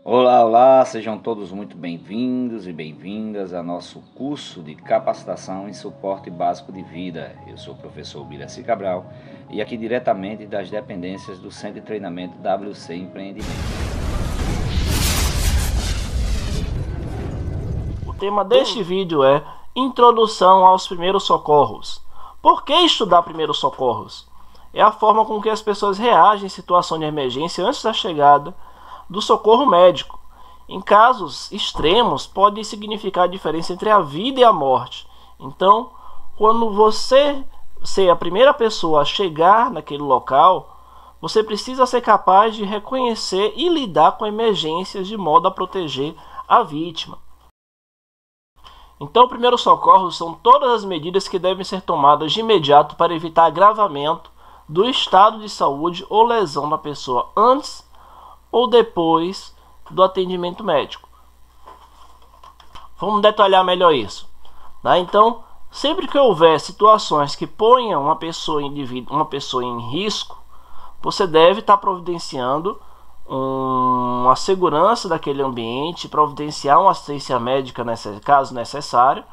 Olá, olá, sejam todos muito bem-vindos e bem-vindas ao nosso curso de capacitação em suporte básico de vida. Eu sou o professor Biraci Cabral e aqui diretamente das dependências do Centro de Treinamento WC Empreendimento. O tema deste vídeo é Introdução aos Primeiros Socorros. Por que estudar primeiros socorros? É a forma com que as pessoas reagem em situação de emergência antes da chegada do socorro médico. Em casos extremos, pode significar a diferença entre a vida e a morte. Então, quando você ser a primeira pessoa a chegar naquele local, você precisa ser capaz de reconhecer e lidar com emergências de modo a proteger a vítima. Então, primeiros socorros são todas as medidas que devem ser tomadas de imediato para evitar agravamento do estado de saúde ou lesão da pessoa antes ou depois do atendimento médico. Vamos detalhar melhor isso. Então, sempre que houver situações que ponham uma pessoa em risco, você deve estar providenciando uma segurança daquele ambiente, providenciar uma assistência médica caso necessário.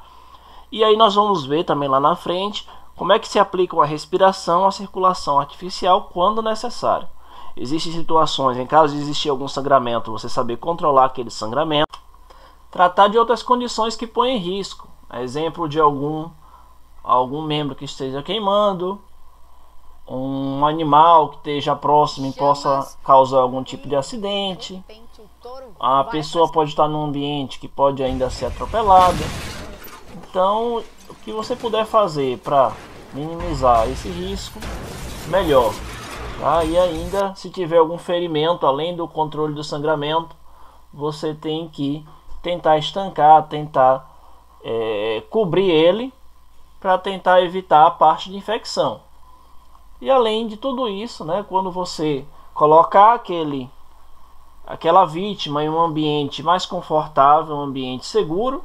E aí nós vamos ver também lá na frente como é que se aplica a respiração, a circulação artificial quando necessário. Existem situações, em caso de existir algum sangramento, você saber controlar aquele sangramento. Tratar de outras condições que põem em risco. Exemplo de algum membro que esteja queimando, um animal que esteja próximo e possa causar algum tipo de acidente. A pessoa pode estar num ambiente que pode ainda ser atropelada. Então, o que você puder fazer para minimizar esse risco, melhor. E ainda, se tiver algum ferimento, além do controle do sangramento, você tem que tentar estancar, tentar cobrir ele para tentar evitar a parte de infecção. E além de tudo isso, quando você colocar aquela vítima em um ambiente mais confortável, um ambiente seguro,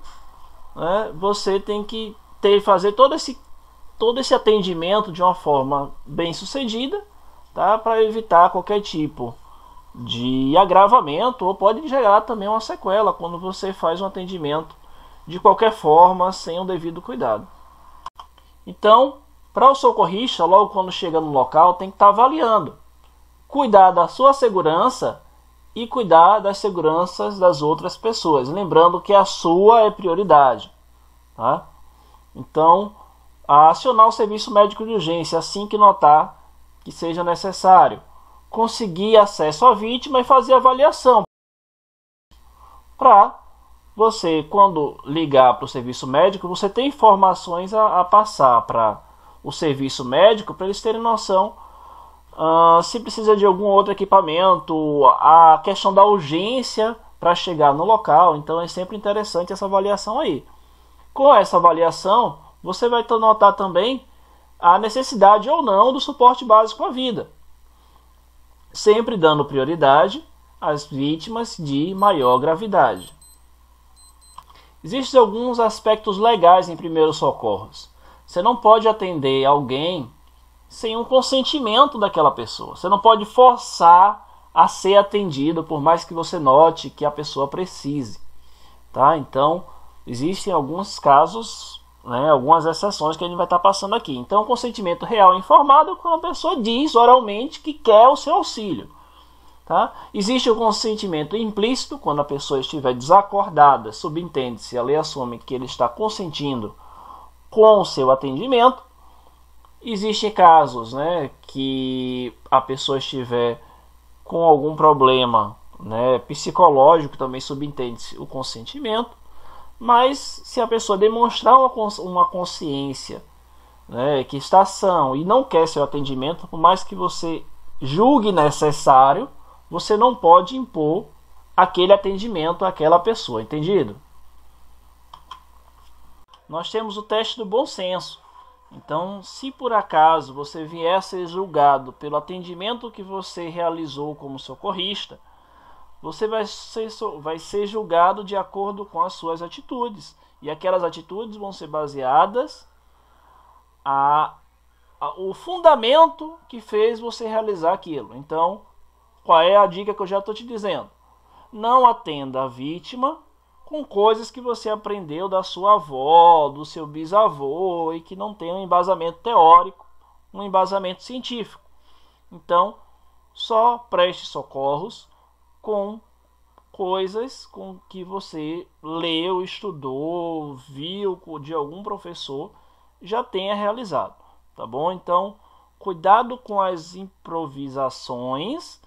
você tem que fazer todo esse atendimento de uma forma bem sucedida, para evitar qualquer tipo de agravamento, ou pode gerar também uma sequela quando você faz um atendimento de qualquer forma sem o devido cuidado. Então, para o socorrista, logo quando chega no local, tem que estar avaliando, cuidar da sua segurança e cuidar das seguranças das outras pessoas, lembrando que a sua é prioridade. Então, acionar o serviço médico de urgência assim que notar que seja necessário, conseguir acesso à vítima e fazer avaliação para você, quando ligar para o serviço médico, você ter informações a passar para o serviço médico, para eles terem noção se precisa de algum outro equipamento, a questão da urgência para chegar no local. Então é sempre interessante essa avaliação aí. Com essa avaliação, você vai notar também a necessidade ou não do suporte básico à vida, sempre dando prioridade às vítimas de maior gravidade. Existem alguns aspectos legais em primeiros socorros. Você não pode atender alguém sem um consentimento daquela pessoa. Você não pode forçar a ser atendido, por mais que você note que a pessoa precise. Então, existem alguns casos, algumas exceções que a gente vai estar passando aqui. Então, o consentimento real e informado é quando a pessoa diz oralmente que quer o seu auxílio. Existe o consentimento implícito, quando a pessoa estiver desacordada, subentende-se, a lei assume que ele está consentindo com o seu atendimento. Existem casos que a pessoa estiver com algum problema psicológico, também subentende-se o consentimento. Mas se a pessoa demonstrar uma consciência que está sã e não quer seu atendimento, por mais que você julgue necessário, você não pode impor aquele atendimento àquela pessoa, entendido? Nós temos o teste do bom senso. Então, se por acaso você vier a ser julgado pelo atendimento que você realizou como socorrista, você vai ser julgado de acordo com as suas atitudes. E aquelas atitudes vão ser baseadas o fundamento que fez você realizar aquilo. Então, qual é a dica que eu já estou te dizendo? não atenda a vítima com coisas que você aprendeu da sua avó, do seu bisavô e que não tem um embasamento teórico, um embasamento científico. Então, só preste socorros com coisas com que você leu, estudou, viu de algum professor, já tenha realizado, tá bom? Então, cuidado com as improvisações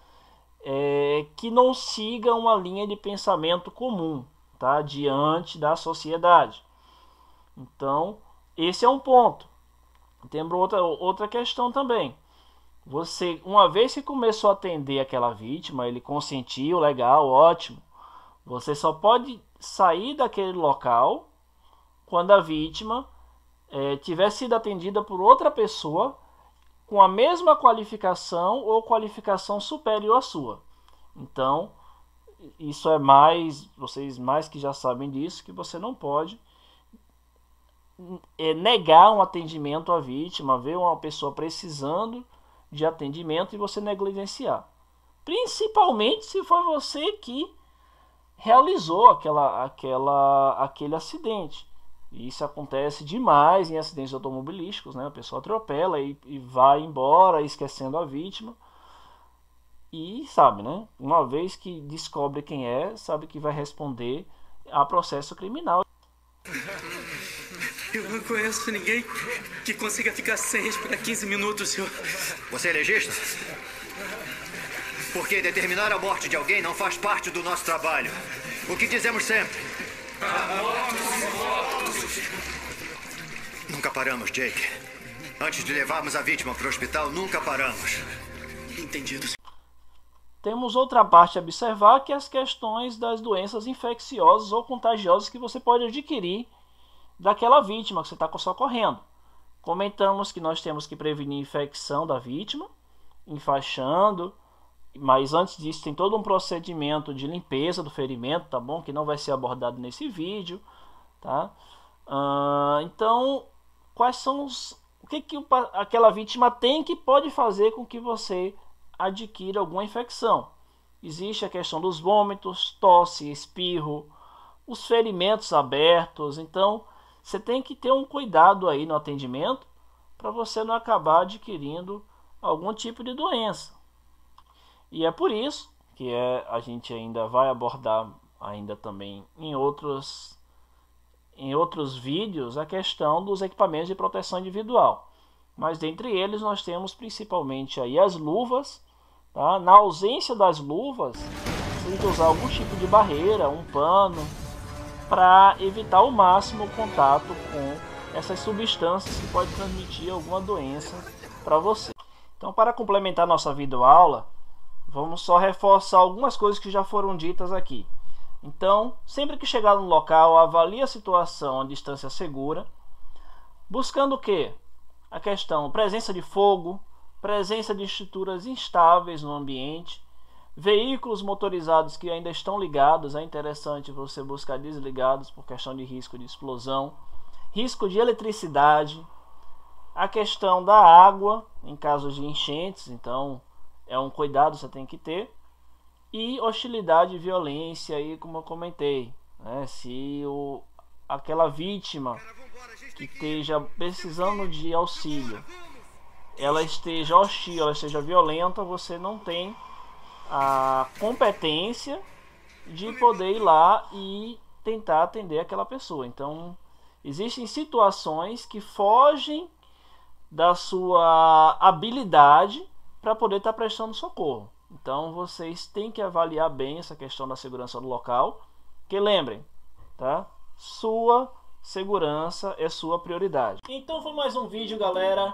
que não sigam uma linha de pensamento comum, tá? Diante da sociedade. Então, esse é um ponto. Tem outra questão também. Você, uma vez que começou a atender aquela vítima, ele consentiu, legal, ótimo. Você só pode sair daquele local quando a vítima tiver sido atendida por outra pessoa com a mesma qualificação ou qualificação superior à sua. Então, isso é vocês mais que já sabem disso, que você não pode negar um atendimento à vítima, ver uma pessoa precisando de atendimento e você negligenciar. Principalmente se foi você que realizou aquele acidente. E isso acontece demais em acidentes automobilísticos, né? A pessoa atropela e vai embora esquecendo a vítima. E sabe, né? Uma vez que descobre quem é, sabe que vai responder a processo criminal. Eu não conheço ninguém que consiga ficar sem respirar 15 minutos, senhor. Você é legista? Porque determinar a morte de alguém não faz parte do nosso trabalho. O que dizemos sempre? Nunca paramos, Jake. Antes de levarmos a vítima para o hospital, nunca paramos. Entendido. Temos outra parte a observar, que é as questões das doenças infecciosas ou contagiosas que você pode adquirir daquela vítima que você está socorrendo. Comentamos que nós temos que prevenir a infecção da vítima, enfaixando, mas antes disso tem todo um procedimento de limpeza do ferimento, tá bom? Que não vai ser abordado nesse vídeo, tá? Então, quais são o que aquela vítima tem que pode fazer com que você adquira alguma infecção? Existe a questão dos vômitos, tosse, espirro, os ferimentos abertos. Então, você tem que ter um cuidado aí no atendimento para você não acabar adquirindo algum tipo de doença. E é por isso que a gente ainda vai abordar ainda também em outros vídeos a questão dos equipamentos de proteção individual. Mas dentre eles nós temos principalmente aí as luvas, tá? Na ausência das luvas, você tem que usar algum tipo de barreira, um pano, para evitar ao máximo o contato com essas substâncias que podem transmitir alguma doença para você. Então, para complementar nossa videoaula, vamos só reforçar algumas coisas que já foram ditas aqui. Então, sempre que chegar no local, avalie a situação a distância segura, buscando o quê? A questão presença de fogo, presença de estruturas instáveis no ambiente, veículos motorizados que ainda estão ligados, é interessante você buscar desligados por questão de risco de explosão, risco de eletricidade, a questão da água em caso de enchentes, então é um cuidado que você tem que ter, e hostilidade e violência, aí, como eu comentei, né? Se aquela vítima que esteja precisando de auxílio, ela esteja hostil, ela esteja violenta, você não tem a competência de poder ir lá e tentar atender aquela pessoa. Então, existem situações que fogem da sua habilidade para poder estar prestando socorro. Então, vocês têm que avaliar bem essa questão da segurança do local, que lembrem, tá? Sua segurança é sua prioridade. Então, foi mais um vídeo, galera.